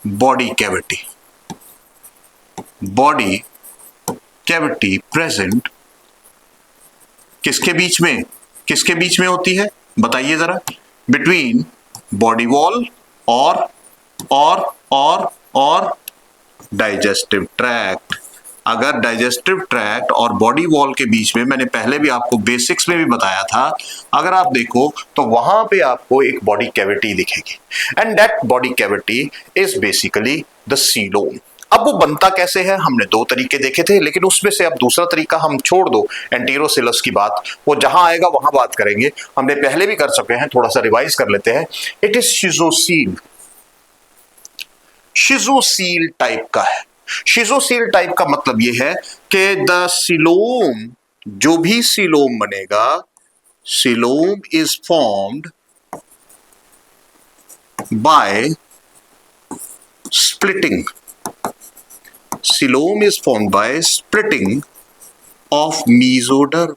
बॉडी कैविटी प्रेजेंट किसके बीच में होती है, बताइए जरा, बिटवीन बॉडी वॉल और डाइजेस्टिव ट्रैक्ट। अगर डाइजेस्टिव ट्रैक्ट और बॉडी वॉल के बीच में, मैंने पहले भी आपको बेसिक्स में भी बताया था, अगर आप देखो तो वहां पे आपको एक बॉडी कैविटी दिखेगी, and that body cavity is basically the coelom. अब वो बनता कैसे है, हमने 2 तरीके देखे थे, लेकिन उसमें से अब दूसरा तरीका हम छोड़ दो, एंटीरोसिलस की बात, वो जहां आएगा वहां बात करेंगे, हमने पहले भी कर चुके हैं, थोड़ा सा रिवाइज कर लेते हैं। इट इज शिजोसील टाइप का है। शिजोसील टाइप का मतलब ये है कि द सिलोम, जो भी सिलोम बनेगा, coelom is formed by splitting. Coelom is formed by splitting of mesoderm.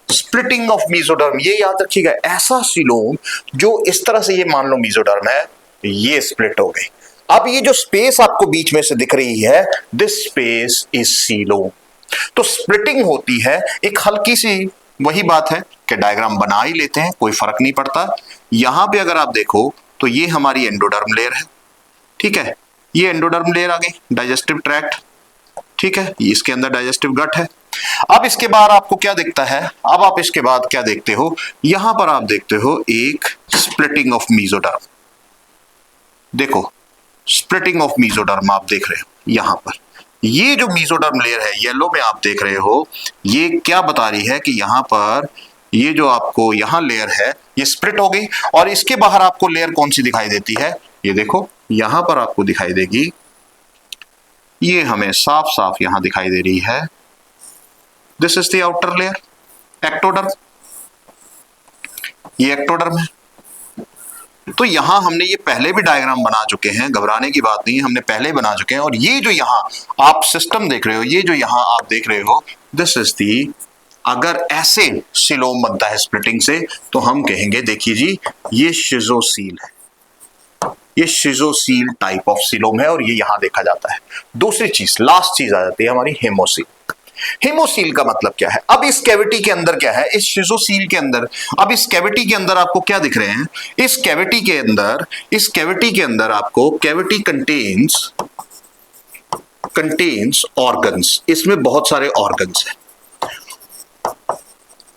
Splitting of mesoderm, ये याद रखिएगा, ऐसा सीलोम जो इस तरह से, ये मान लो मेसोडर्म है, ये स्प्लिट हो गई। अब ये जो स्पेस आपको बीच में से दिख रही है, दिस स्पेस इज सीलोम। तो स्प्लिटिंग होती है, एक हल्की सी वही बात है कि डायग्राम बना ही लेते हैं, कोई फर्क नहीं पड़ता। यहां पे अगर आप देखो तो ये हमारी एंडोडर्म लेयर है, ठीक है, ये एंडोडर्म लेयर आ गई, डाइजेस्टिव ट्रैक्ट, ठीक है, इसके अंदर डाइजेस्टिव गट है। अब इसके बाद आपको क्या दिखता है, अब आप इसके बाद क्या देखते हो, यहां पर आप देखते हो एक स्प्लिटिंग ऑफ मेसोडर्म। देखो स्प्लिटिंग ऑफ मेसोडर्म आप देख रहे हो यहां पर, ये जो मेसोडर्म लेयर है येलो में आप देख रहे हो, ये क्या बता रही है कि यहां पर ये जो आपको यहां लेयर है ये स्प्लिट हो गई, और इसके बाहर आपको लेयर कौन सी दिखाई देती है, ये देखो यहां पर आपको दिखाई देगी, ये हमें साफ साफ यहां दिखाई दे रही है, this is the outer layer, ectoderm, ये एक्टोडर्म है। तो यहां हमने ये पहले भी डायग्राम बना चुके हैं, घबराने की बात नहीं, हमने पहले बना चुके हैं। और ये जो यहां आप सिस्टम देख रहे हो, ये जो यहां आप देख रहे हो, दिस इज दी, अगर ऐसे सीलोम बनता है स्प्लिटिंग से, तो हम कहेंगे देखिए जी ये शिजोसील है, ये शिजोसील टाइप ऑफ सीलोम है, और ये यहां देखा जाता है। दूसरी चीज, लास्ट चीज आ जाती है हमारी हेमोसील। हेमोसील का मतलब क्या है, अब इस कैविटी के अंदर क्या है, इस शिजोसील के अंदर, अब इस कैविटी के अंदर आपको क्या दिख रहे हैं, इस कैविटी के अंदर, इस कैविटी के अंदर आपको, कैविटी कंटेन्स ऑर्गन्स, इसमें बहुत सारे ऑर्गन्स हैं।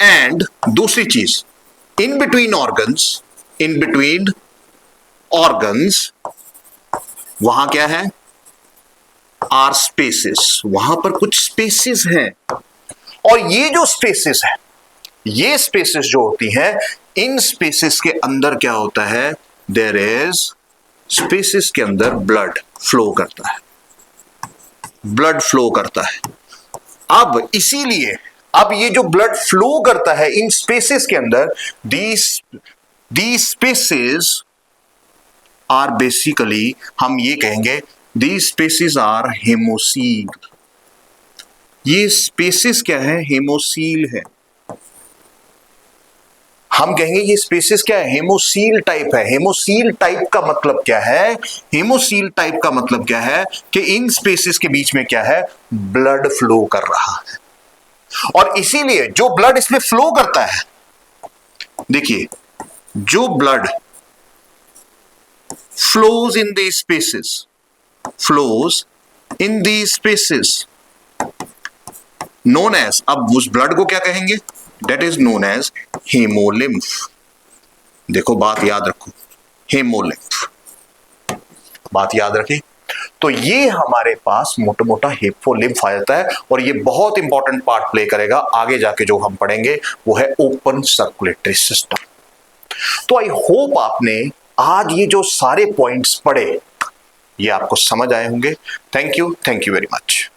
एंड दूसरी चीज, इन बिटवीन ऑर्गन्स वहां क्या है, आर स्पेसेस, वहां पर कुछ स्पेसेस हैं, और ये जो स्पेसेस है, ये स्पेसेस जो होती हैं, इन स्पेसेस के अंदर क्या होता है, देयर इज, स्पेसेस के अंदर ब्लड फ्लो करता है, ब्लड फ्लो करता है। अब इसीलिए, अब ये जो ब्लड फ्लो करता है इन स्पेसेस के अंदर, these स्पेसेस आर बेसिकली, हम ये कहेंगे these स्पेसेस आर हेमोसील। ये स्पेसेस क्या है, हेमोसील है। हम कहेंगे ये स्पेसेस क्या है, हेमोसील टाइप है। हेमोसील टाइप का मतलब क्या है, हेमोसील टाइप का मतलब क्या है कि इन स्पेसेस के बीच में क्या है, ब्लड फ्लो कर रहा है, और इसीलिए जो ब्लड इसमें फ्लो करता है, देखिए जो blood flows in these spaces known as, अब उस ब्लड को क्या कहेंगे, that is known as hemolymph। देखो बात याद रखो, हेमोलिम्फ, बात याद रखी। तो ये हमारे पास मोटा मोटा हेमोलिम्फ आ जाता है, और ये बहुत इंपॉर्टेंट पार्ट प्ले करेगा आगे जाके, जो हम पढ़ेंगे वो है ओपन सर्कुलेटरी सिस्टम। तो आई होप आपने आज ये जो सारे पॉइंट्स पढ़े, ये आपको समझ आए होंगे। Thank you very much.